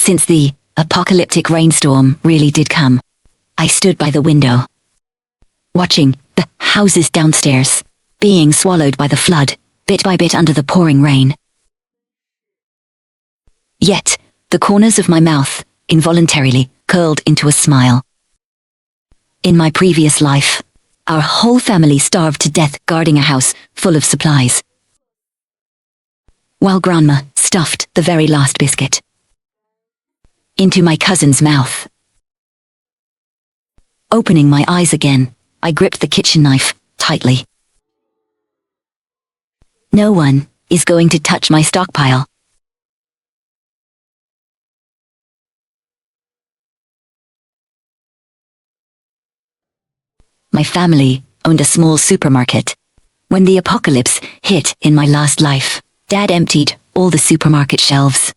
Since the apocalyptic rainstorm really did come, I stood by the window, watching the houses downstairs being swallowed by the flood, bit by bit under the pouring rain. Yet, the corners of my mouth involuntarily curled into a smile. In my previous life, our whole family starved to death guarding a house full of supplies, while Grandma stuffed the very last biscuit into my cousin's mouth. Opening my eyes again, I gripped the kitchen knife tightly. No one is going to touch my stockpile. My family owned a small supermarket. When the apocalypse hit in my last life, Dad emptied all the supermarket shelves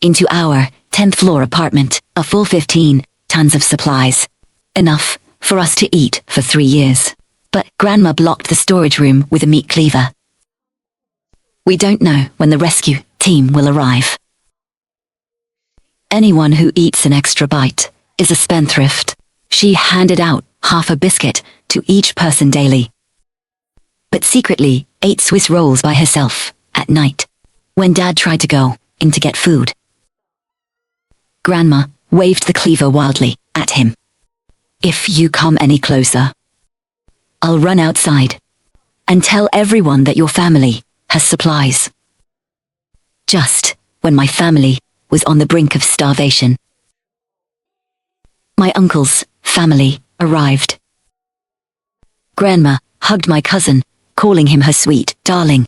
into our 10th floor apartment, a full 15 tons of supplies. Enough for us to eat for 3 years. But Grandma blocked the storage room with a meat cleaver. We don't know when the rescue team will arrive. Anyone who eats an extra bite is a spendthrift. She handed out half a biscuit to each person daily, but secretly ate Swiss rolls by herself at night when Dad tried to go in to get food. Grandma waved the cleaver wildly at him. If you come any closer, I'll run outside and tell everyone that your family has supplies. Just when my family was on the brink of starvation, my uncle's family arrived. Grandma hugged my cousin, calling him her sweet darling.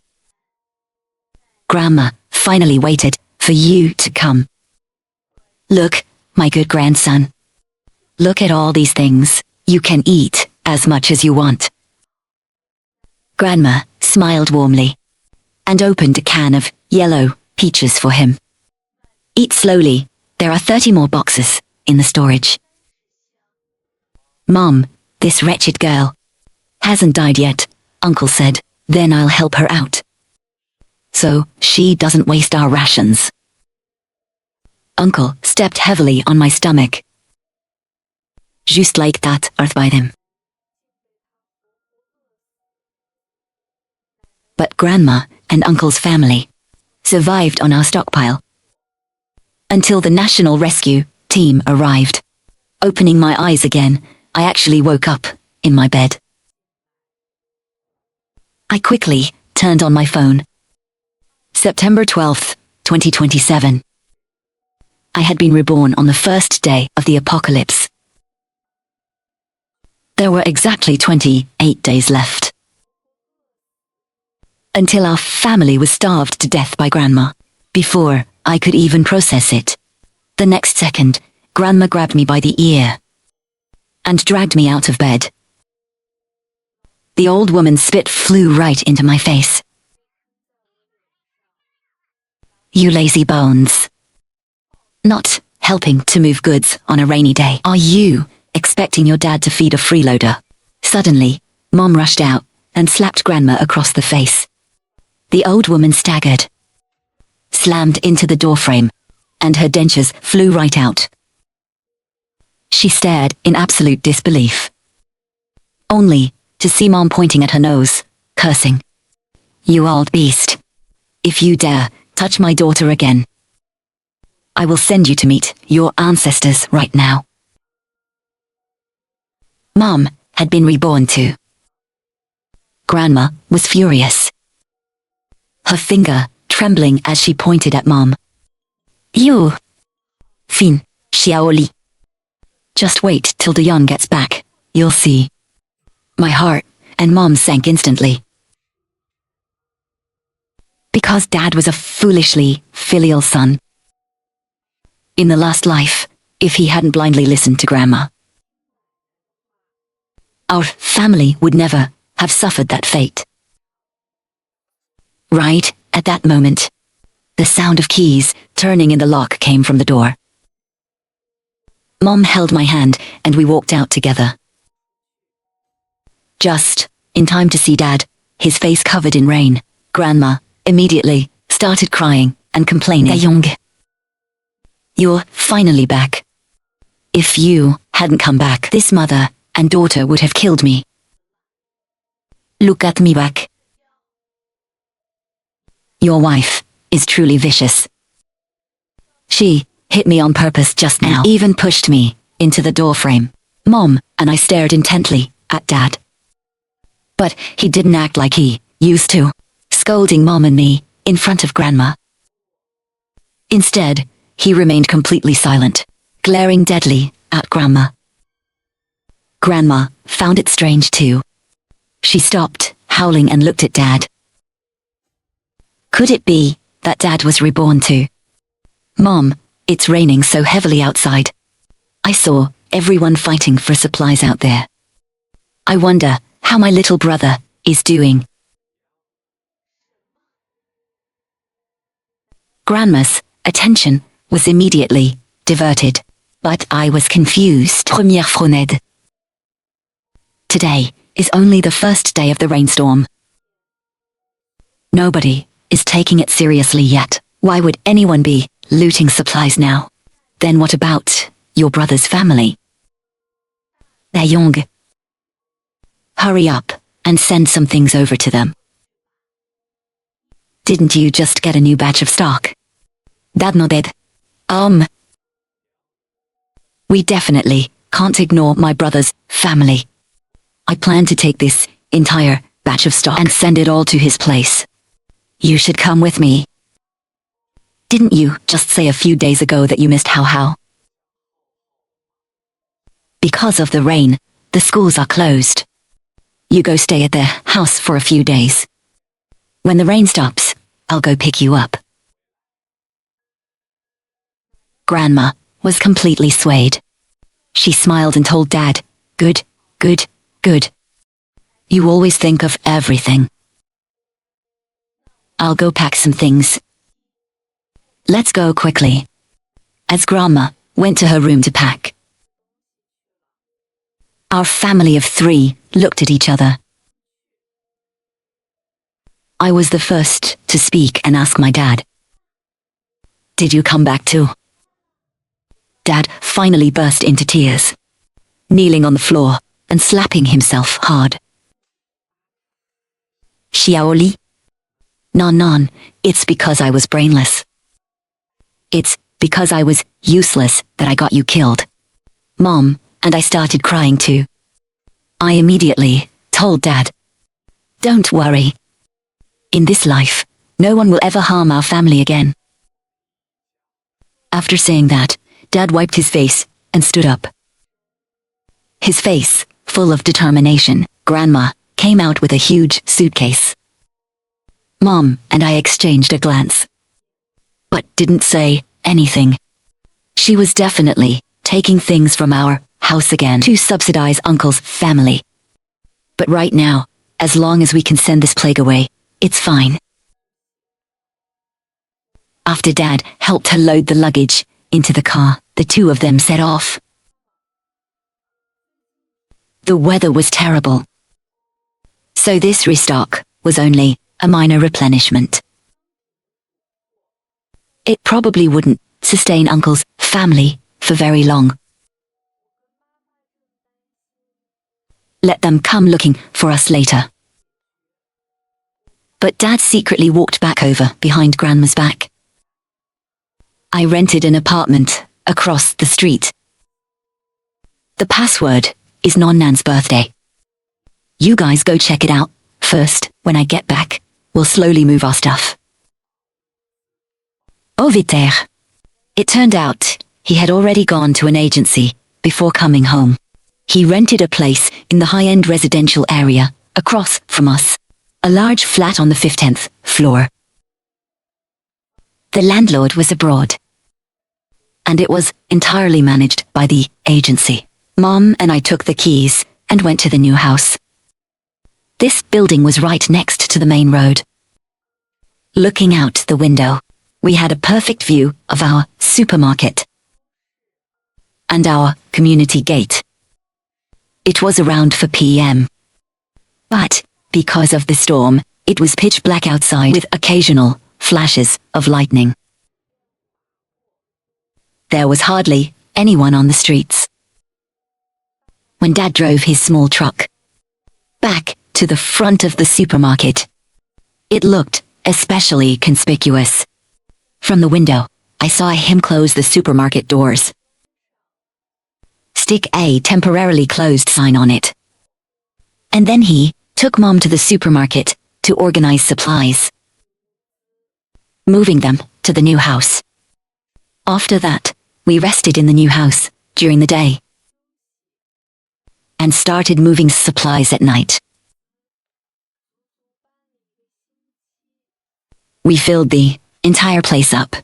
Grandma finally waited for you to come. Look, my good grandson. Look at all these things. You can eat as much as you want. Grandma smiled warmly and opened a can of yellow peaches for him. Eat slowly. There are 30 more boxes in the storage. Mom, this wretched girl hasn't died yet, Uncle said. Then I'll help her out, so she doesn't waste our rations. Uncle stepped heavily on my stomach. Just like that, earth by them. But Grandma and Uncle's family survived on our stockpile until the National Rescue Team arrived. Opening my eyes again, I actually woke up in my bed. I quickly turned on my phone. September 12th, 2027. I had been reborn on the first day of the apocalypse. There were exactly 28 days left until our family was starved to death by Grandma. Before I could even process it, the next second, Grandma grabbed me by the ear and dragged me out of bed. The old woman's spit flew right into my face. You lazy bones. Not helping to move goods on a rainy day. Are you expecting your dad to feed a freeloader? Suddenly, Mom rushed out and slapped Grandma across the face. The old woman staggered, slammed into the doorframe, and her dentures flew right out. She stared in absolute disbelief, only to see Mom pointing at her nose, cursing. You old beast. If you dare touch my daughter again, I will send you to meet your ancestors right now. Mom had been reborn too. Grandma was furious, her finger trembling as she pointed at Mom. You Fin, Xiaoli. Just wait till Dion gets back, you'll see. My heart and Mom sank instantly. Because Dad was a foolishly filial son. In the last life, if he hadn't blindly listened to Grandma, our family would never have suffered that fate. Right at that moment, the sound of keys turning in the lock came from the door. Mom held my hand and we walked out together. Just in time to see Dad, his face covered in rain. Grandma immediately started crying and complaining. You're finally back. If you hadn't come back, this mother and daughter would have killed me. Look at me back. Your wife is truly vicious. She hit me on purpose just now, even pushed me into the doorframe. Mom and I stared intently at Dad. But he didn't act like he used to, scolding Mom and me in front of Grandma. Instead, he remained completely silent, glaring deadly at Grandma. Grandma found it strange too. She stopped howling and looked at Dad. Could it be that Dad was reborn too? Mom, it's raining so heavily outside. I saw everyone fighting for supplies out there. I wonder how my little brother is doing. Grandma's attention was immediately diverted, but I was confused. Première frenade. Today is only the first day of the rainstorm. Nobody is taking it seriously yet. Why would anyone be looting supplies now? Then what about your brother's family? They're young. Hurry up and send some things over to them. Didn't you just get a new batch of stock? Dad nodded. We definitely can't ignore my brother's family. I plan to take this entire batch of stock and send it all to his place. You should come with me. Didn't you just say a few days ago that you missed How? Because of the rain, the schools are closed. You go stay at their house for a few days. When the rain stops, I'll go pick you up. Grandma was completely swayed. She smiled and told Dad, Good. You always think of everything. I'll go pack some things. Let's go quickly. As Grandma went to her room to pack, our family of 3 looked at each other. I was the first to speak and ask my dad, Did you come back too? Dad finally burst into tears, kneeling on the floor and slapping himself hard. Xiaoli? Non, it's because I was brainless. It's because I was useless that I got you killed. Mom and I started crying too. I immediately told Dad, Don't worry. In this life, no one will ever harm our family again. After saying that, Dad wiped his face and stood up. His face full of determination. Grandma came out with a huge suitcase. Mom and I exchanged a glance, but didn't say anything. She was definitely taking things from our house again to subsidize Uncle's family. But right now, as long as we can send this plague away, it's fine. After Dad helped her load the luggage into the car, the 2 of them set off. The weather was terrible, so this restock was only a minor replenishment. It probably wouldn't sustain Uncle's family for very long. Let them come looking for us later. But Dad secretly walked back over behind Grandma's back. I rented an apartment across the street. The password is Nonnan's birthday. You guys go check it out first. When I get back, we'll slowly move our stuff. Au revoir. It turned out he had already gone to an agency before coming home. He rented a place in the high-end residential area across from us, a large flat on the 15th floor. The landlord was abroad, and it was entirely managed by the agency. Mom and I took the keys and went to the new house. This building was right next to the main road. Looking out the window, we had a perfect view of our supermarket and our community gate. It was around 4 p.m. But because of the storm, it was pitch black outside with occasional flashes of lightning. there was hardly anyone on the streets. When Dad drove his small truck back to the front of the supermarket, it looked especially conspicuous. From the window, I saw him close the supermarket doors. Stick a temporarily closed sign on it. And then he took Mom to the supermarket to organize supplies, moving them to the new house. After that, we rested in the new house during the day and started moving supplies at night. We filled the entire place up.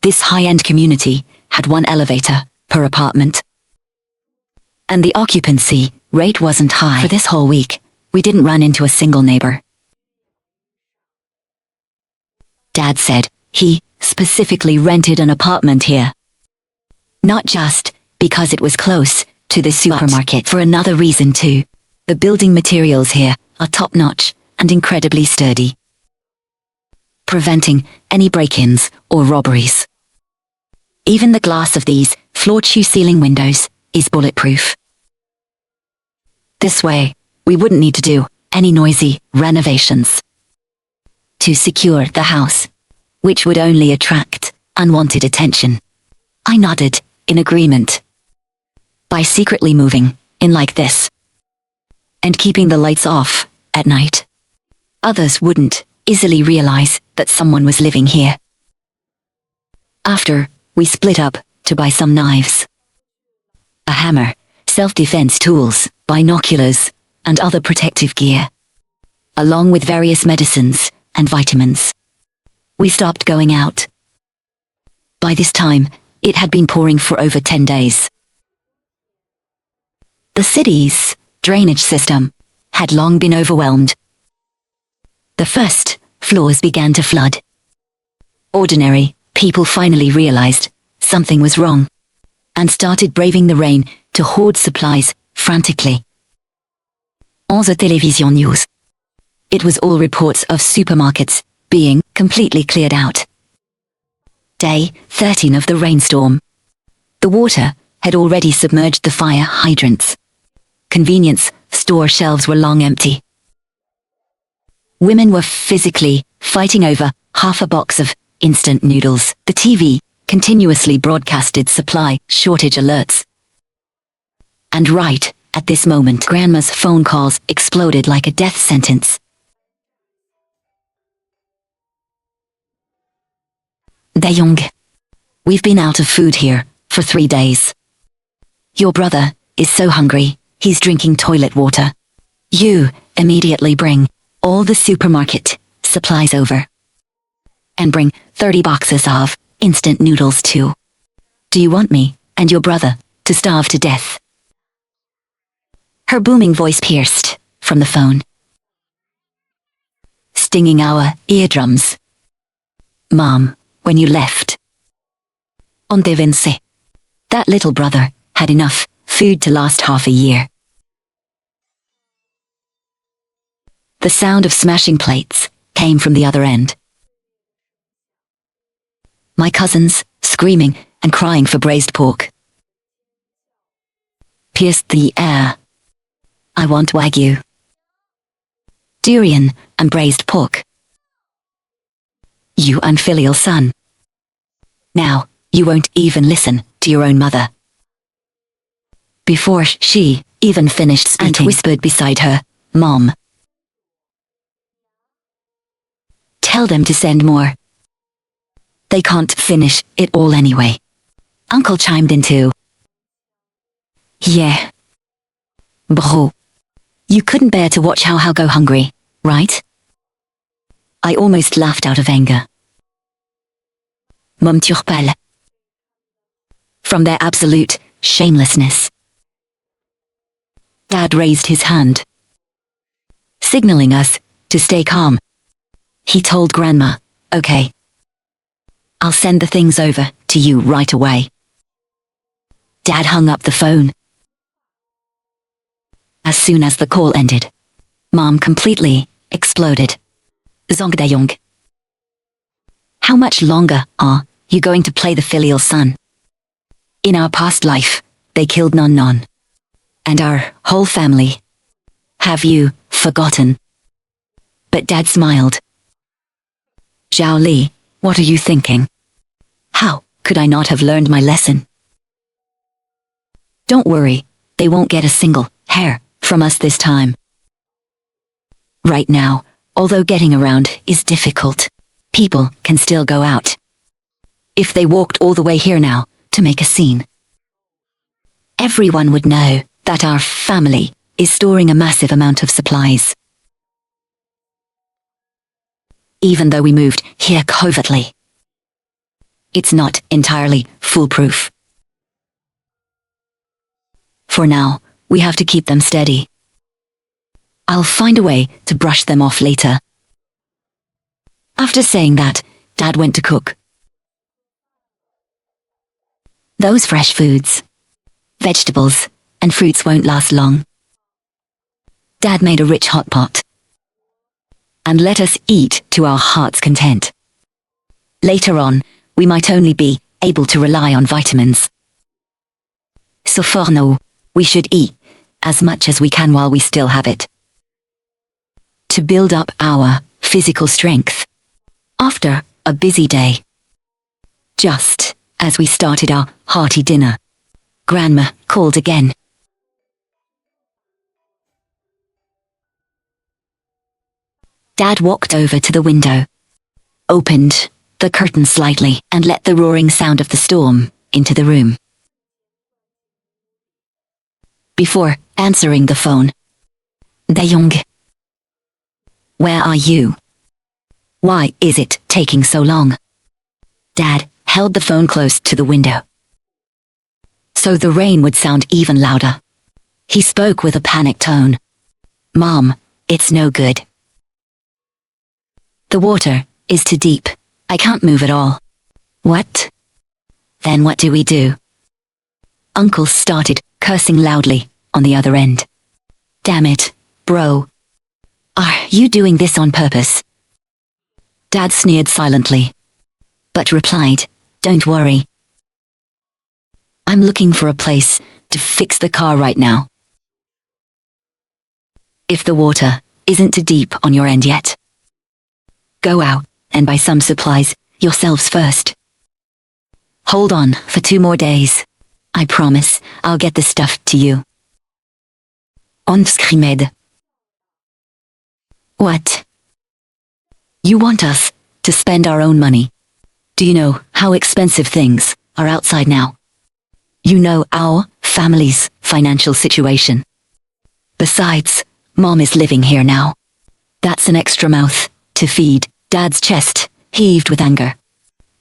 This high-end community had one elevator per apartment, and the occupancy rate wasn't high. For this whole week, we didn't run into a single neighbor. Dad said he specifically rented an apartment here, not just because it was close to the supermarket, for another reason too. The building materials here are top-notch and incredibly sturdy, preventing any break-ins or robberies. Even the glass of these floor-to-ceiling windows is bulletproof. This way, we wouldn't need to do any noisy renovations to secure the house, which would only attract unwanted attention. I nodded in agreement. By secretly moving in like this and keeping the lights off at night, others wouldn't easily realize that someone was living here. After, we split up to buy some knives, a hammer, self-defense tools, binoculars, and other protective gear, along with various medicines and vitamins. We stopped going out. By this time, it had been pouring for over 10 days. The city's drainage system had long been overwhelmed. The first floors began to flood. Ordinary people finally realized something was wrong and started braving the rain to hoard supplies frantically. On the television news, it was all reports of supermarkets being completely cleared out. Day 13 of the rainstorm. The water had already submerged the fire hydrants. Convenience store shelves were long empty. Women were physically fighting over half a box of instant noodles. The TV continuously broadcasted supply shortage alerts. And right at this moment, Grandma's phone calls exploded like a death sentence. Dae-young, we've been out of food here for 3 days. Your brother is so hungry, he's drinking toilet water. You immediately bring all the supermarket supplies over. And bring 30 boxes of instant noodles too. Do you want me and your brother to starve to death? Her booming voice pierced from the phone, stinging our eardrums. Mom, when you left on the Vinci, that little brother had enough food to last half a year. The sound of smashing plates came from the other end. My cousins, screaming and crying for braised pork, pierced the air. I want wagyu, durian, and braised pork. You unfilial son. Now, you won't even listen to your own mother. Before she even finished speaking, Aunt whispered beside her, Mom, tell them to send more. They can't finish it all anyway. Uncle chimed in too. Yeah. Bro. You couldn't bear to watch how go hungry, right? I almost laughed out of anger. Mom turpale. From their absolute shamelessness. Dad raised his hand, signaling us to stay calm. He told Grandma, okay, I'll send the things over to you right away. Dad hung up the phone. As soon as the call ended, Mom completely exploded. Zongdaeyong. How much longer are you going to play the filial son? In our past life, they killed Non. And our whole family. Have you forgotten? But Dad smiled. Zhao Li, what are you thinking? How could I not have learned my lesson? Don't worry, they won't get a single hair from us this time. Right now, although getting around is difficult, people can still go out. If they walked all the way here now to make a scene, everyone would know that our family is storing a massive amount of supplies. Even though we moved here covertly, it's not entirely foolproof. For now, we have to keep them steady. I'll find a way to brush them off later. After saying that, Dad went to cook. Those fresh foods, vegetables, and fruits won't last long. Dad made a rich hot pot and let us eat to our heart's content. Later on, we might only be able to rely on vitamins. So for now, we should eat as much as we can while we still have it, to build up our physical strength after a busy day. Just as we started our hearty dinner, Grandma called again. Dad walked over to the window, opened the curtain slightly, and let the roaring sound of the storm into the room. Before answering the phone, Dayoung, where are you? Why is it taking so long? Dad held the phone close to the window, so the rain would sound even louder. He spoke with a panicked tone. Mom, it's no good. The water is too deep. I can't move at all. What? Then what do we do? Uncle started cursing loudly on the other end. Damn it, bro. Are you doing this on purpose? Dad sneered silently, but replied, don't worry. I'm looking for a place to fix the car right now. If the water isn't too deep on your end yet, go out and buy some supplies yourselves first. Hold on for 2 more days. I promise I'll get the stuff to you. On scrimed. What? You want us to spend our own money? Do you know how expensive things are outside now? You know our family's financial situation. Besides, Mom is living here now. That's an extra mouth to feed. Dad's chest heaved with anger.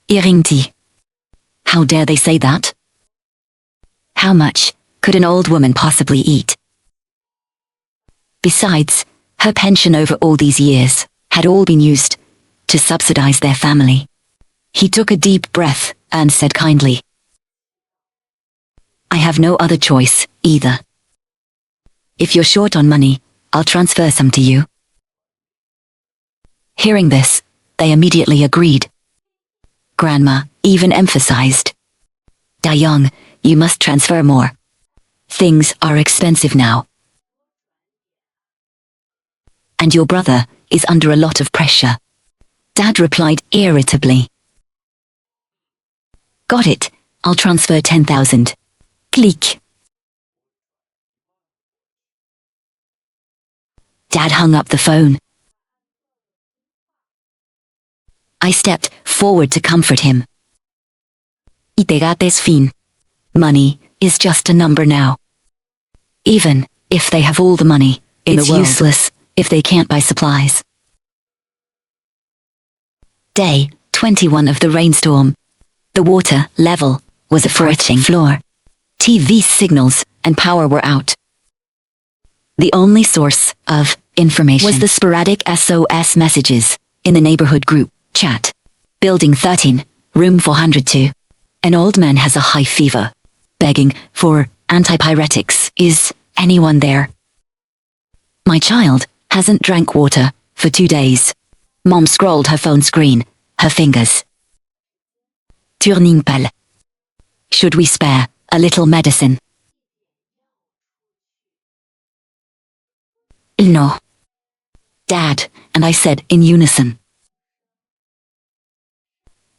Iringti. How dare they say that? How much could an old woman possibly eat? Besides, her pension over all these years had all been used to subsidize their family. He took a deep breath and said kindly, I have no other choice, either. If you're short on money, I'll transfer some to you. Hearing this, they immediately agreed. Grandma even emphasized, Dayoung, you must transfer more. Things are expensive now. And your brother is under a lot of pressure. Dad replied irritably. Got it, I'll transfer 10,000. Click. Dad hung up the phone. I stepped forward to comfort him. Itegates fin. Money is just a number now. Even if they have all the money in the world, it's useless if they can't buy supplies. Day 21 of the rainstorm. The water level was at 14th floor. TV signals and power were out. The only source of information was the sporadic SOS messages in the neighborhood group chat. Building 13, room 402. An old man has a high fever, begging for antipyretics. Is anyone there? My child hasn't drank water for 2 days. Mom scrolled her phone screen, her fingers turning pale. Should we spare a little medicine? No. Dad and I said in unison.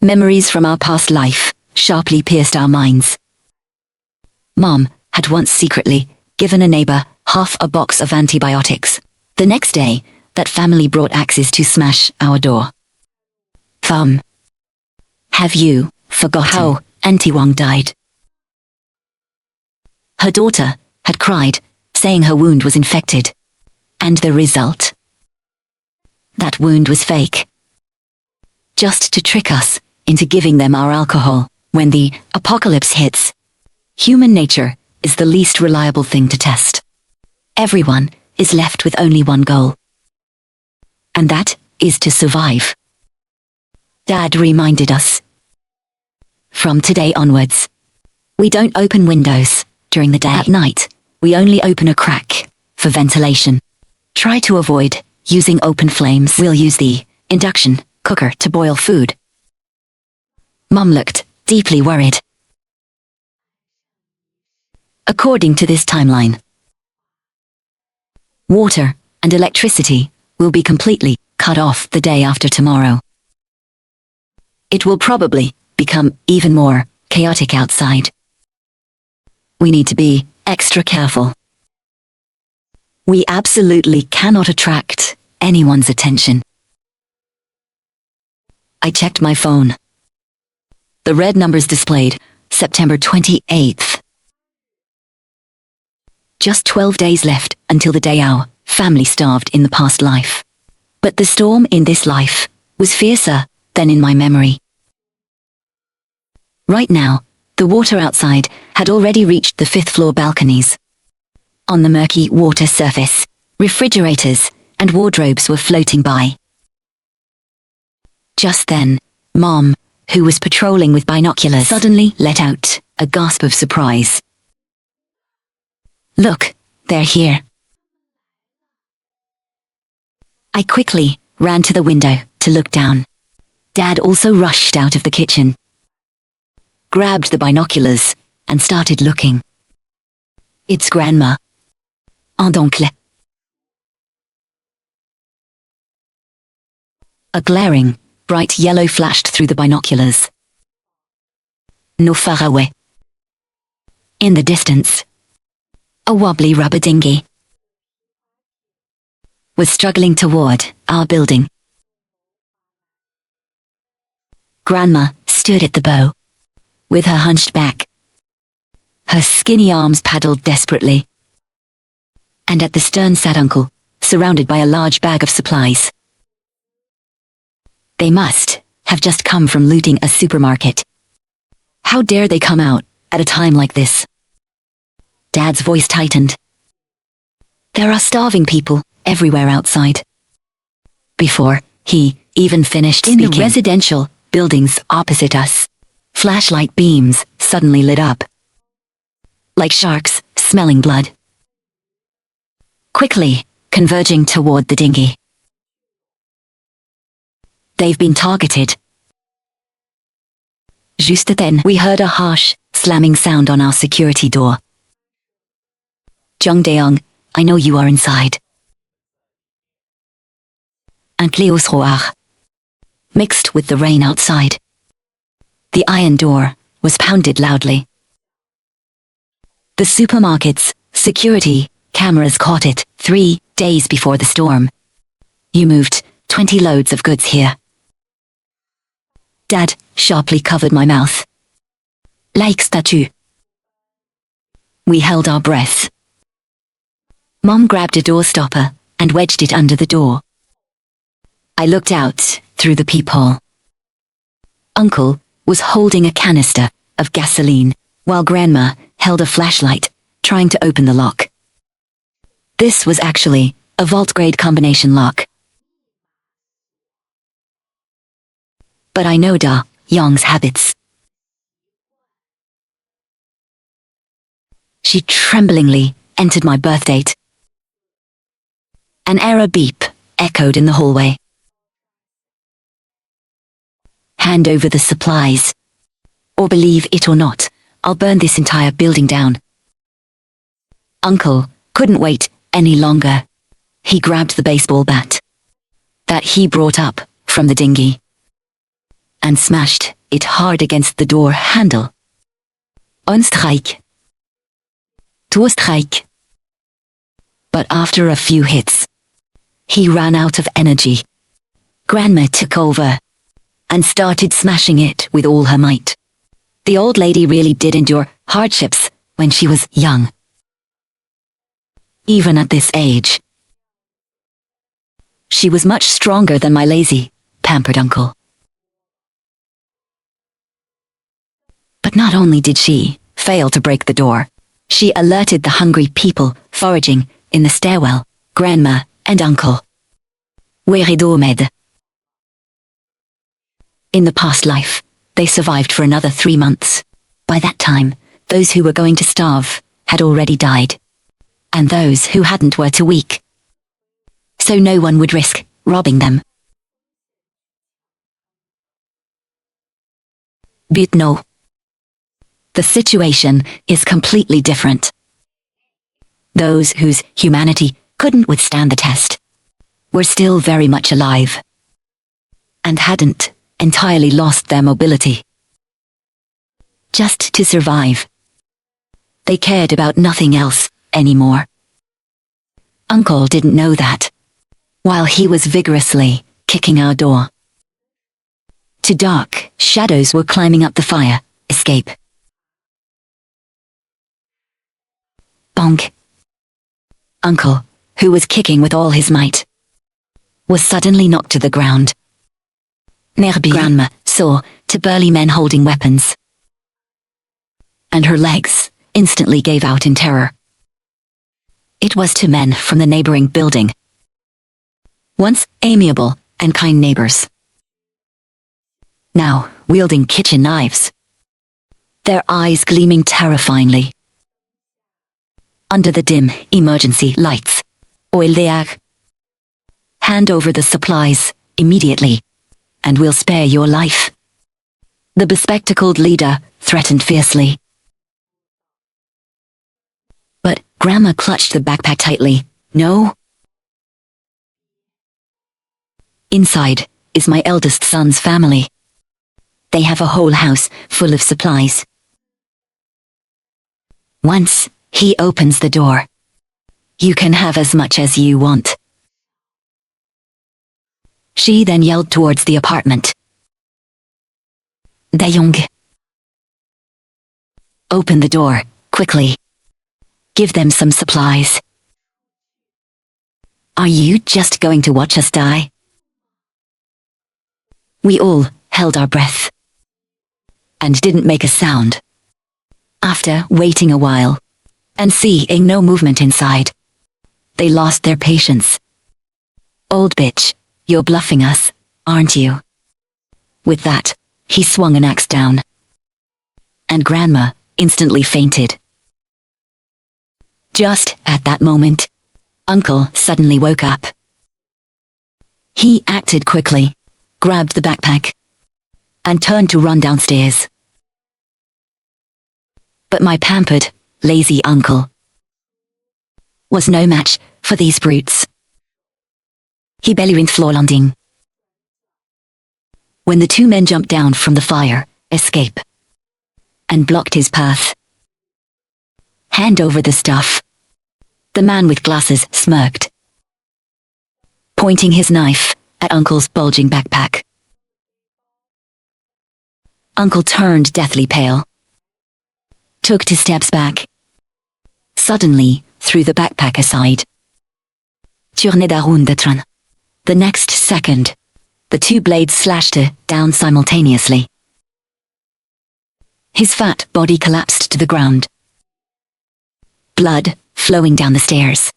Memories from our past life sharply pierced our minds. Mom had once secretly given a neighbor half a box of antibiotics. The next day, that family brought axes to smash our door. Have you forgotten how Auntie Wang died? Her daughter had cried, saying her wound was infected. And the result? That wound was fake. Just to trick us into giving them our alcohol. When the apocalypse hits, human nature is the least reliable thing to test. Everyone is left with only one goal. And that is to survive. Dad reminded us. From today onwards, we don't open windows during the day. At night, we only open a crack for ventilation. Try to avoid using open flames. We'll use the induction cooker to boil food. Mum looked deeply worried. According to this timeline, water and electricity will be completely cut off the day after tomorrow. It will probably become even more chaotic outside. We need to be extra careful. We absolutely cannot attract anyone's attention. I checked my phone. The red numbers displayed September 28th. Just 12 days left until the day our family starved in the past life. But the storm in this life was fiercer than in my memory. Right now, the water outside had already reached the 5th floor balconies. On the murky water surface, refrigerators and wardrobes were floating by. Just then, Mom, who was patrolling with binoculars, suddenly let out a gasp of surprise. Look, they're here. I quickly ran to the window to look down. Dad also rushed out of the kitchen, grabbed the binoculars, and started looking. It's Grandma. Oncle. A glaring, bright yellow flashed through the binoculars. No far away. In the distance, a wobbly rubber dinghy was struggling toward our building. Grandma stood at the bow, with her hunched back. Her skinny arms paddled desperately. And at the stern sat Uncle, surrounded by a large bag of supplies. They must have just come from looting a supermarket. How dare they come out at a time like this? Dad's voice tightened. There are starving people everywhere outside. Before he even finished speaking, in the residential buildings opposite us, flashlight beams suddenly lit up. Like sharks smelling blood. Quickly converging toward the dinghy. They've been targeted. Just then, we heard a harsh, slamming sound on our security door. Jung Daeung, I know you are inside. Un cléos roar. Mixed with the rain outside. The iron door was pounded loudly. The supermarket's security cameras caught it 3 days before the storm. You moved 20 loads of goods here. Dad sharply covered my mouth. Like statue. We held our breaths. Mom grabbed a door stopper and wedged it under the door. I looked out through the peephole. Uncle was holding a canister of gasoline, while Grandma held a flashlight, trying to open the lock. This was actually a vault-grade combination lock. But I know Da Young's habits. She tremblingly entered my birth date. An error beep echoed in the hallway. Hand over the supplies. Or believe it or not, I'll burn this entire building down. Uncle couldn't wait any longer. He grabbed the baseball bat that he brought up from the dinghy and smashed it hard against the door handle. Un strike. Two strike. But after a few hits, he ran out of energy. Grandma took over and started smashing it with all her might. The old lady really did endure hardships when she was young. Even at this age, she was much stronger than my lazy, pampered uncle. But not only did she fail to break the door, she alerted the hungry people foraging in the stairwell, Grandma and Uncle were dormed. In the past life, they survived for another 3 months. By that time, those who were going to starve had already died, and those who hadn't were too weak, so no one would risk robbing them. But no. The situation is completely different. Those whose humanity couldn't withstand the test were still very much alive and hadn't entirely lost their mobility. Just to survive. They cared about nothing else anymore. Uncle didn't know that while he was vigorously kicking our door. Two dark shadows were climbing up the fire escape. Bonk. Uncle, who was kicking with all his might, was suddenly knocked to the ground. Nerby. Grandma saw two burly men holding weapons, and her legs instantly gave out in terror. It was two men from the neighboring building, once amiable and kind neighbors, now wielding kitchen knives, their eyes gleaming terrifyingly under the dim emergency lights. Oil the hand over the supplies immediately, and we'll spare your life. The bespectacled leader threatened fiercely. But Grandma clutched the backpack tightly. No. Inside is my eldest son's family. They have a whole house full of supplies. Once he opens the door, you can have as much as you want. She then yelled towards the apartment. Dayong. Open the door, quickly. Give them some supplies. Are you just going to watch us die? We all held our breath and didn't make a sound. After waiting a while and seeing no movement inside, they lost their patience. Old bitch, you're bluffing us, aren't you? With that, he swung an axe down, and Grandma instantly fainted. Just at that moment, Uncle suddenly woke up. He acted quickly, grabbed the backpack, and turned to run downstairs. But my pampered, lazy uncle was no match for these brutes. He barely went floor landing when the two men jumped down from the fire escape and blocked his path. Hand over the stuff. The man with glasses smirked, pointing his knife at Uncle's bulging backpack. Uncle turned deathly pale, took 2 steps back, suddenly threw the backpack aside. The next second, the 2 blades slashed down simultaneously. His fat body collapsed to the ground, blood flowing down the stairs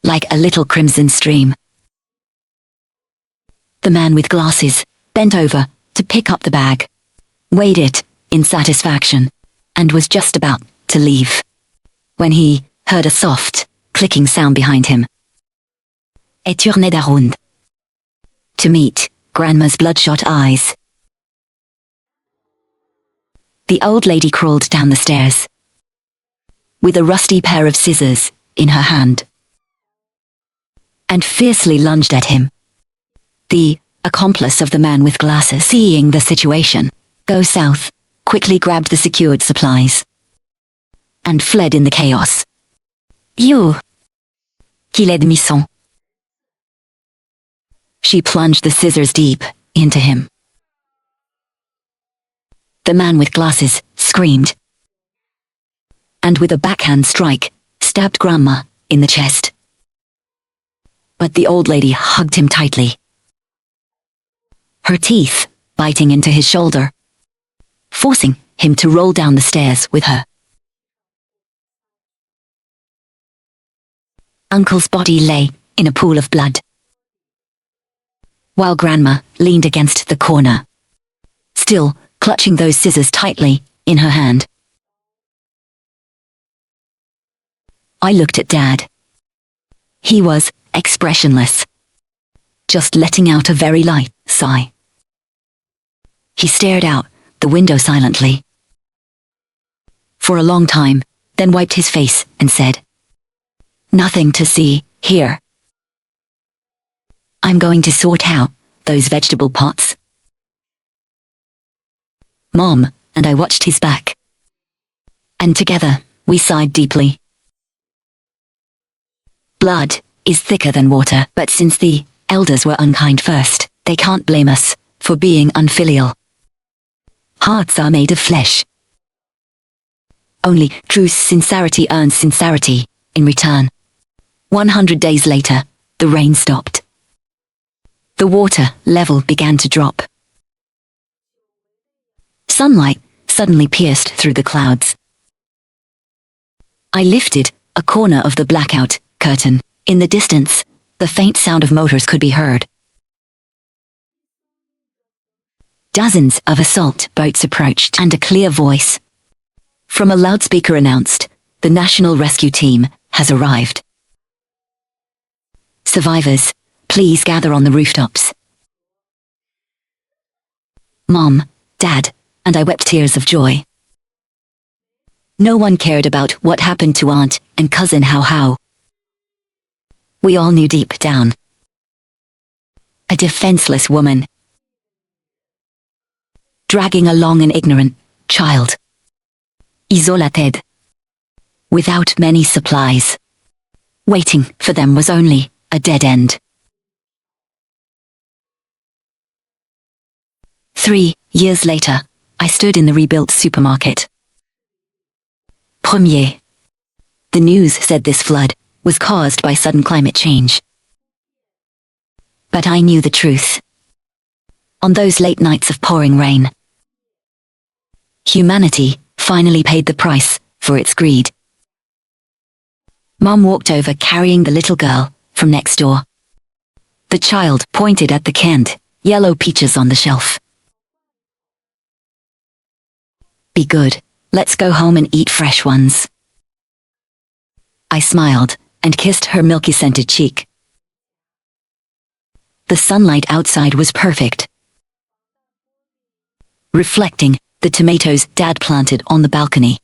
like a little crimson stream. The man with glasses bent over to pick up the bag, weighed it in satisfaction, and was just about to leave when he heard a soft, clicking sound behind him. Et tourned around to meet Grandma's bloodshot eyes. The old lady crawled down the stairs with a rusty pair of scissors in her hand and fiercely lunged at him. The accomplice of the man with glasses, seeing the situation go south, quickly grabbed the secured supplies and fled in the chaos. You! Qu'il est demi-son. She plunged the scissors deep into him. The man with glasses screamed and with a backhand strike, stabbed Grandma in the chest. But the old lady hugged him tightly, her teeth biting into his shoulder, forcing him to roll down the stairs with her. Uncle's body lay in a pool of blood, while Grandma leaned against the corner, still clutching those scissors tightly in her hand. I looked at Dad. He was expressionless, just letting out a very light sigh. He stared out the window silently for a long time, then wiped his face and said, "Nothing to see here. I'm going to sort out those vegetable pots." Mom and I watched his back, and together we sighed deeply. Blood is thicker than water, but since the elders were unkind first, they can't blame us for being unfilial. Hearts are made of flesh. Only true sincerity earns sincerity in return. 100 days later, the rain stopped. The water level began to drop. Sunlight suddenly pierced through the clouds. I lifted a corner of the blackout curtain. In the distance, the faint sound of motors could be heard. Dozens of assault boats approached, and a clear voice from a loudspeaker announced, "The National Rescue Team has arrived. Survivors, please gather on the rooftops." Mom, Dad, and I wept tears of joy. No one cared about what happened to Aunt and Cousin How. We all knew deep down. A defenseless woman, dragging along an ignorant child, isolated, without many supplies. Waiting for them was only a dead end. 3 years later, I stood in the rebuilt supermarket. Premier. The news said this flood was caused by sudden climate change. But I knew the truth. On those late nights of pouring rain, humanity finally paid the price for its greed. Mom walked over carrying the little girl from next door. The child pointed at the canned yellow peaches on the shelf. "Be good, let's go home and eat fresh ones." I smiled and kissed her milky-scented cheek. The sunlight outside was perfect, reflecting the tomatoes Dad planted on the balcony.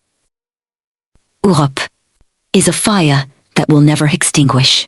Europe is a fire that will never extinguish.